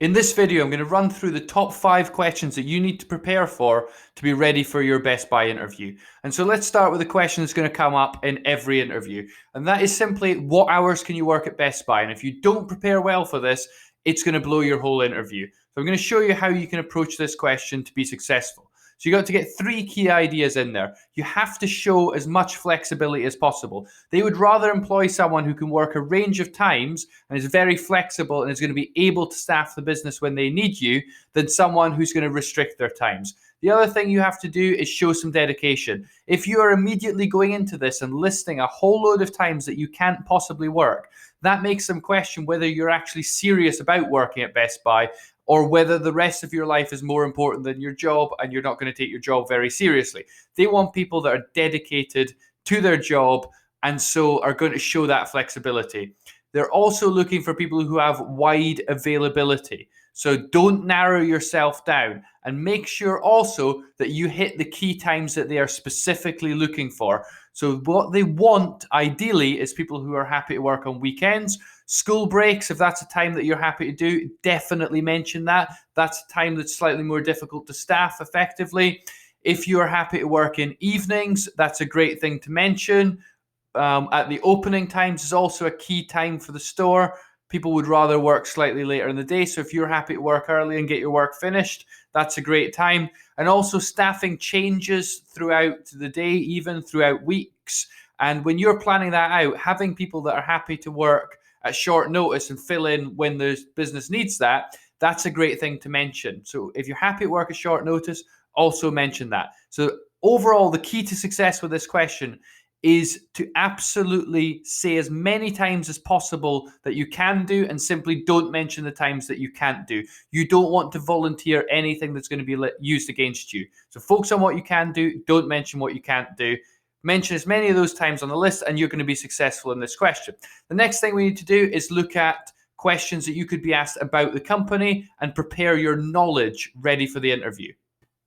In this video, I'm going to run through the top 5 questions that you need to prepare for to be ready for your Best Buy interview. And so let's start with a question that's going to come up in every interview. And that is simply, what hours can you work at Best Buy? And if you don't prepare well for this, it's going to blow your whole interview. So I'm going to show you how you can approach this question to be successful. So you got to get 3 key ideas in there. You have to show as much flexibility as possible. They would rather employ someone who can work a range of times and is very flexible and is going to be able to staff the business when they need you than someone who's going to restrict their times. The other thing you have to do is show some dedication. If you are immediately going into this and listing a whole load of times that you can't possibly work, that makes them question whether you're actually serious about working at Best Buy or whether the rest of your life is more important than your job and you're not going to take your job very seriously. They want people that are dedicated to their job and so are going to show that flexibility. They're also looking for people who have wide availability. So don't narrow yourself down, and make sure also that you hit the key times that they are specifically looking for. So what they want ideally is people who are happy to work on weekends. School breaks, if that's a time that you're happy to do, definitely mention that. That's a time that's slightly more difficult to staff effectively. If you're happy to work in evenings, that's a great thing to mention. At the opening times is also a key time for the store. People would rather work slightly later in the day. So if you're happy to work early and get your work finished, that's a great time. And also staffing changes throughout the day, even throughout weeks. And when you're planning that out, having people that are happy to work at short notice and fill in when the business needs that, that's a great thing to mention. So if you're happy to work at short notice, also mention that. So overall, the key to success with this question is to absolutely say as many times as possible that you can do and simply don't mention the times that you can't do. You don't want to volunteer anything that's going to be used against you. So focus on what you can do, don't mention what you can't do. Mention as many of those times on the list and you're going to be successful in this question. The next thing we need to do is look at questions that you could be asked about the company and prepare your knowledge ready for the interview.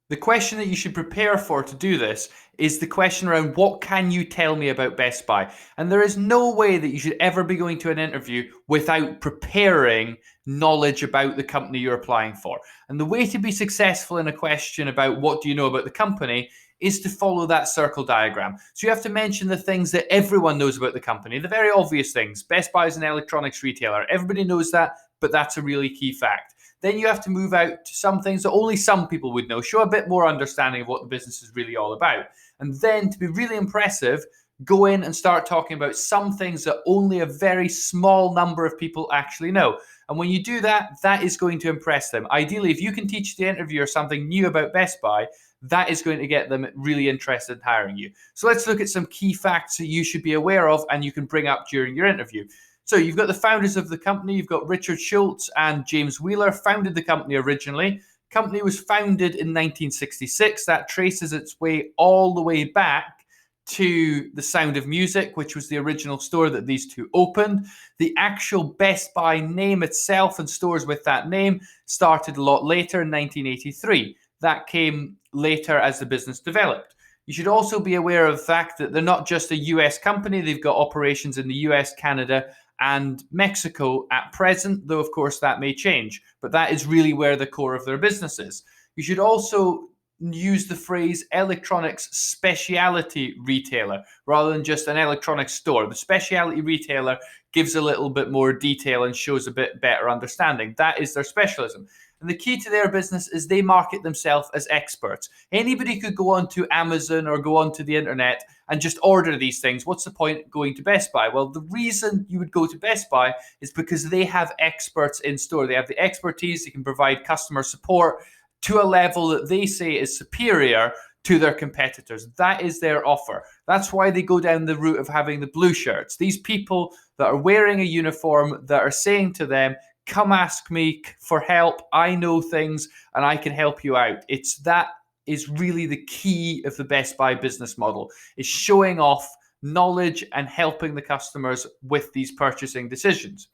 The question that you should prepare for to do this is the question around, what can you tell me about Best Buy? And there is no way that you should ever be going to an interview without preparing knowledge about the company you're applying for. And the way to be successful in a question about what do you know about the company is to follow that circle diagram. So you have to mention the things that everyone knows about the company, the very obvious things. Best Buy is an electronics retailer. Everybody knows that, but that's a really key fact. Then you have to move out to some things that only some people would know. Show a bit more understanding of what the business is really all about. And then to be really impressive, go in and start talking about some things that only a very small number of people actually know. And when you do that, that is going to impress them. Ideally, if you can teach the interviewer something new about Best Buy, that is going to get them really interested in hiring you. So let's look at some key facts that you should be aware of and you can bring up during your interview. So you've got the founders of the company. You've got Richard Schultz and James Wheeler, founded the company originally. Company was founded in 1966. That traces its way all the way back to The Sound of Music, which was the original store that these two opened. The actual Best Buy name itself and stores with that name started a lot later in 1983. That came later as the business developed. You should also be aware of the fact that they're not just a US company. They've got operations in the US, Canada, and Mexico at present, though of course that may change. But that is really where the core of their business is. You should also use the phrase electronics specialty retailer rather than just an electronics store. The specialty retailer gives a little bit more detail and shows a bit better understanding. That is their specialism. And the key to their business is they market themselves as experts. Anybody could go onto Amazon or go onto the internet and just order these things. What's the point going to Best Buy? Well, the reason you would go to Best Buy is because they have experts in store. They have the expertise. They can provide customer support to a level that they say is superior to their competitors. That is their offer. That's why they go down the route of having the blue shirts. These people that are wearing a uniform that are saying to them, come ask me for help. I know things and I can help you out. That is really the key of the Best Buy business model, is showing off knowledge and helping the customers with these purchasing decisions.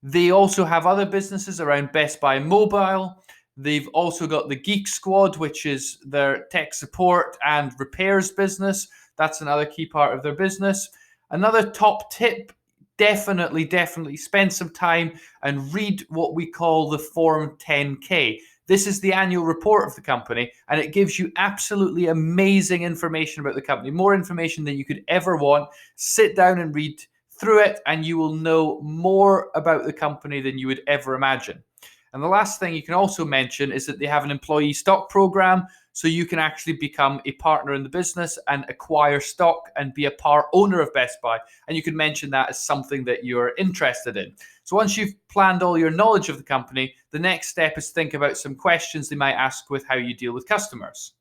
They also have other businesses around Best Buy Mobile. They've also got the Geek Squad, which is their tech support and repairs business. That's another key part of their business. Another top tip definitely spend some time and read what we call the Form 10K. This is the annual report of the company, and it gives you absolutely amazing information about the company, more information than you could ever want. Sit down and read through it, and you will know more about the company than you would ever imagine. And the last thing you can also mention is that they have an employee stock program, so you can actually become a partner in the business and acquire stock and be a part owner of Best Buy. And you can mention that as something that you're interested in. So once you've planned all your knowledge of the company, the next step is think about some questions they might ask with how you deal with customers.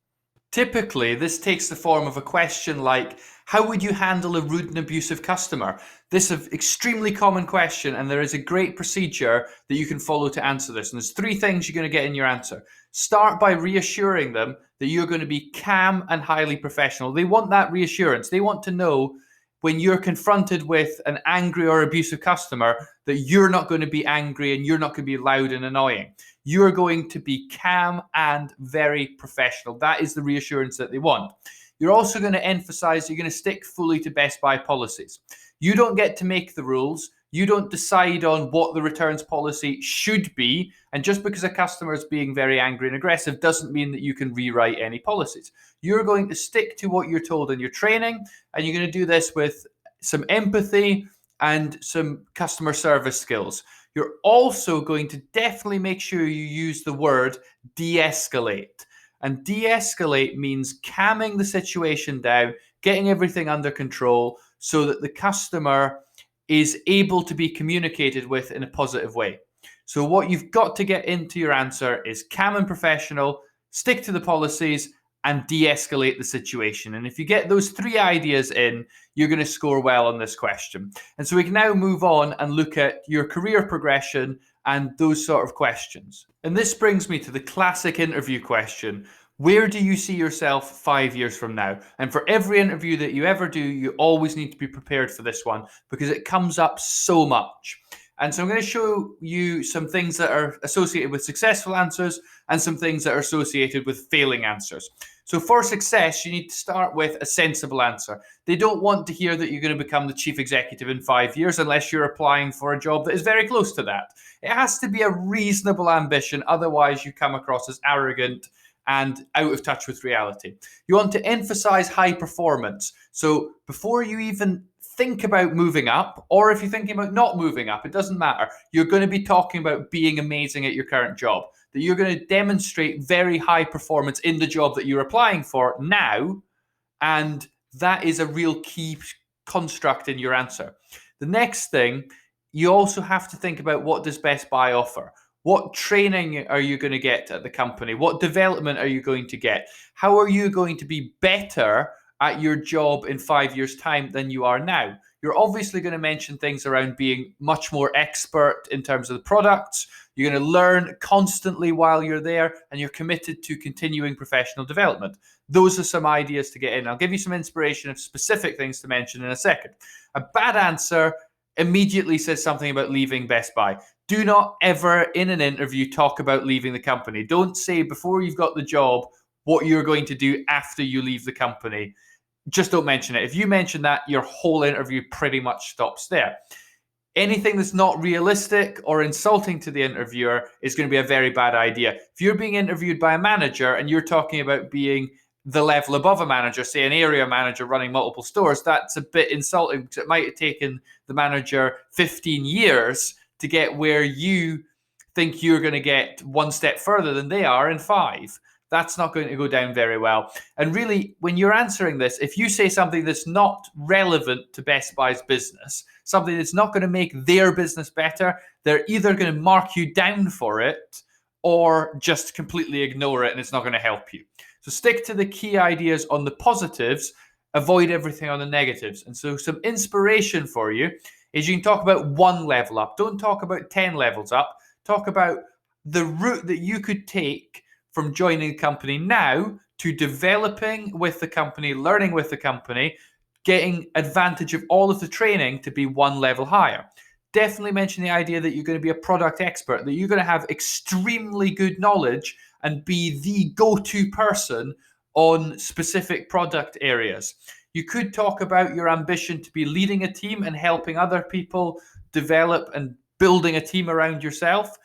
Typically, this takes the form of a question like, how would you handle a rude and abusive customer? This is an extremely common question, and there is a great procedure that you can follow to answer this. And there's 3 things you're going to get in your answer. Start by reassuring them that you're going to be calm and highly professional. They want that reassurance. They want to know when you're confronted with an angry or abusive customer that you're not going to be angry and you're not going to be loud and annoying. You're going to be calm and very professional. That is the reassurance that they want. You're also going to emphasize you're going to stick fully to Best Buy policies. You don't get to make the rules. You don't decide on what the returns policy should be. And just because a customer is being very angry and aggressive doesn't mean that you can rewrite any policies. You're going to stick to what you're told in your training, and you're going to do this with some empathy and some customer service skills. You're also going to definitely make sure you use the word de-escalate. And de-escalate means calming the situation down, getting everything under control so that the customer is able to be communicated with in a positive way. So what you've got to get into your answer is calm and professional, stick to the policies, and de-escalate the situation. And if you get those 3 ideas in, you're going to score well on this question. And so we can now move on and look at your career progression and those sort of questions. And this brings me to the classic interview question. Where do you see yourself 5 years from now? And for every interview that you ever do, you always need to be prepared for this one because it comes up so much. And so I'm going to show you some things that are associated with successful answers and some things that are associated with failing answers. So for success, you need to start with a sensible answer. They don't want to hear that you're going to become the chief executive in 5 years unless you're applying for a job that is very close to that. It has to be a reasonable ambition. Otherwise, you come across as arrogant and out of touch with reality. You want to emphasize high performance. So before you even think about moving up, or if you're thinking about not moving up, it doesn't matter. You're going to be talking about being amazing at your current job, that you're going to demonstrate very high performance in the job that you're applying for now, and that is a real key construct in your answer. The next thing, you also have to think about, what does Best Buy offer? What training are you going to get at the company? What development are you going to get? How are you going to be better at your job in 5 years' time than you are now? You're obviously going to mention things around being much more expert in terms of the products. You're going to learn constantly while you're there, and you're committed to continuing professional development. Those are some ideas to get in. I'll give you some inspiration of specific things to mention in a second. A bad answer immediately says something about leaving Best Buy. Do not ever in an interview talk about leaving the company. Don't say before you've got the job what you're going to do after you leave the company. Just don't mention it. If you mention that, your whole interview pretty much stops there. Anything that's not realistic or insulting to the interviewer is going to be a very bad idea. If you're being interviewed by a manager and you're talking about being the level above a manager, say an area manager running multiple stores, that's a bit insulting because it might have taken the manager 15 years to get where you think you're going to get one step further than they are in 5. That's not going to go down very well. And really, when you're answering this, if you say something that's not relevant to Best Buy's business, something that's not going to make their business better, they're either going to mark you down for it or just completely ignore it, and it's not going to help you. So stick to the key ideas on the positives, avoid everything on the negatives. And so some inspiration for you is you can talk about 1 level up. Don't talk about 10 levels up. Talk about the route that you could take from joining the company now to developing with the company, learning with the company, getting advantage of all of the training to be 1 level higher. Definitely mention the idea that you're going to be a product expert, that you're going to have extremely good knowledge and be the go-to person on specific product areas. You could talk about your ambition to be leading a team and helping other people develop and building a team around yourself.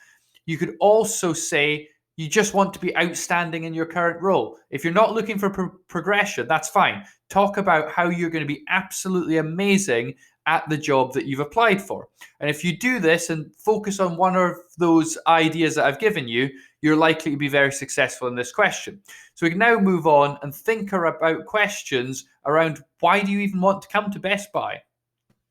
You could also say you just want to be outstanding in your current role. If you're not looking for progression, that's fine. Talk about how you're going to be absolutely amazing at the job that you've applied for. And if you do this and focus on one of those ideas that I've given you, you're likely to be very successful in this question. So we can now move on and think about questions around, why do you even want to come to Best Buy?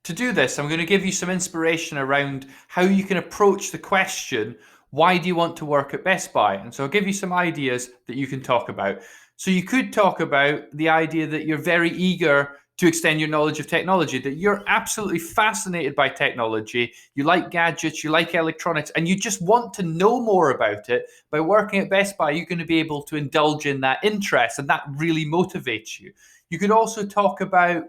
To do this, I'm going to give you some inspiration around how you can approach the question, why do you want to work at Best Buy? And so I'll give you some ideas that you can talk about. So you could talk about the idea that you're very eager to extend your knowledge of technology, that you're absolutely fascinated by technology, you like gadgets, you like electronics, and you just want to know more about it. By working at Best Buy, you're going to be able to indulge in that interest, and that really motivates you. You could also talk about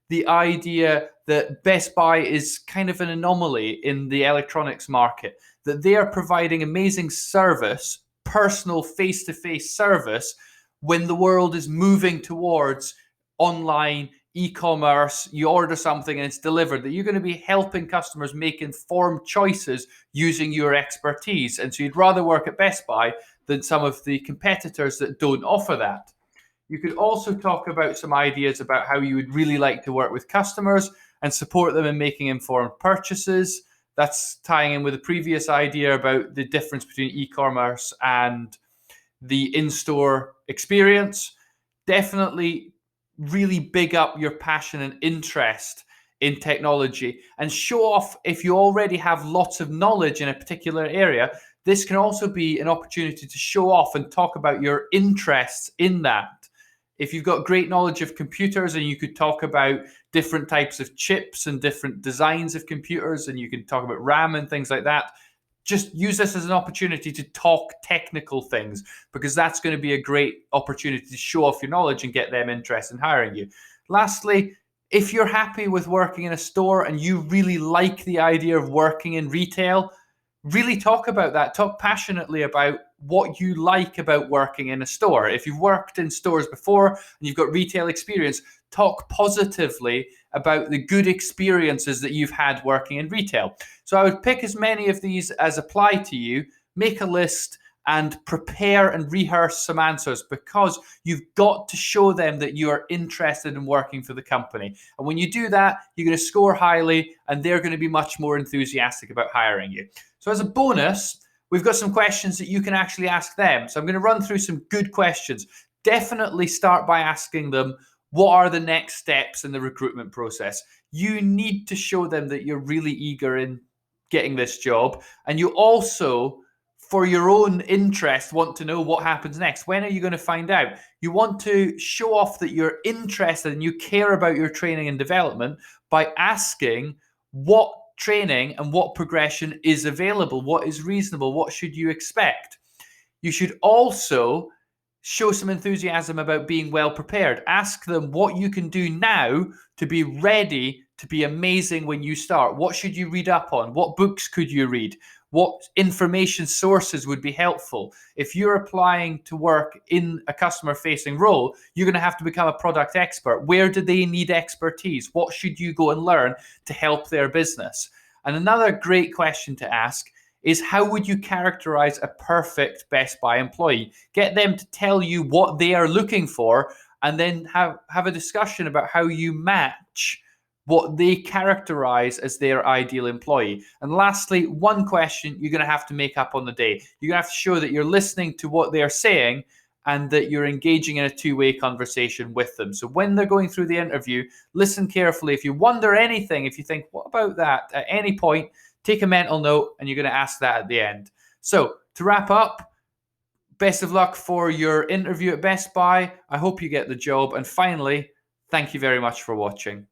the idea that Best Buy is kind of an anomaly in the electronics market, that they are providing amazing service, personal face-to-face service, when the world is moving towards online e-commerce. You order something and it's delivered, that you're going to be helping customers make informed choices using your expertise. And so you'd rather work at Best Buy than some of the competitors that don't offer that. You could also talk about some ideas about how you would really like to work with customers and support them in making informed purchases. That's tying in with the previous idea about the difference between e-commerce and the in-store experience. Definitely really big up your passion and interest in technology and show off. If you already have lots of knowledge in a particular area, this can also be an opportunity to show off and talk about your interests in that. If you've got great knowledge of computers, and you could talk about different types of chips and different designs of computers, and you can talk about RAM and things like that, just use this as an opportunity to talk technical things, because that's going to be a great opportunity to show off your knowledge and get them interested in hiring you. Lastly, if you're happy with working in a store and you really like the idea of working in retail, really talk about that. Talk passionately about what you like about working in a store. If you've worked in stores before and you've got retail experience, talk positively about the good experiences that you've had working in retail. So I would pick as many of these as apply to you, make a list, and prepare and rehearse some answers, because you've got to show them that you are interested in working for the company. And when you do that, you're going to score highly, and they're going to be much more enthusiastic about hiring you. So as a bonus, we've got some questions that you can actually ask them. So I'm going to run through some good questions. Definitely start by asking them, what are the next steps in the recruitment process? You need to show them that you're really eager in getting this job. And you also, for your own interest, want to know what happens next. When are you going to find out? You want to show off that you're interested and you care about your training and development by asking what training and what progression is available, what is reasonable, what should you expect. You should also show some enthusiasm about being well prepared. Ask them what you can do now to be ready to be amazing when you start. What should you read up on? What books could you read? What information sources would be helpful? If you're applying to work in a customer-facing role, you're going to have to become a product expert. Where do they need expertise? What should you go and learn to help their business? And another great question to ask is, how would you characterize a perfect Best Buy employee? Get them to tell you what they are looking for, and then have a discussion about how you match what they characterize as their ideal employee. And lastly, one question you're going to have to make up on the day. You're going to have to show that you're listening to what they're saying and that you're engaging in a two-way conversation with them. So when they're going through the interview, listen carefully. If you wonder anything, if you think, what about that, at any point, take a mental note, and you're going to ask that at the end. So to wrap up, best of luck for your interview at Best Buy. I hope you get the job. And finally, thank you very much for watching.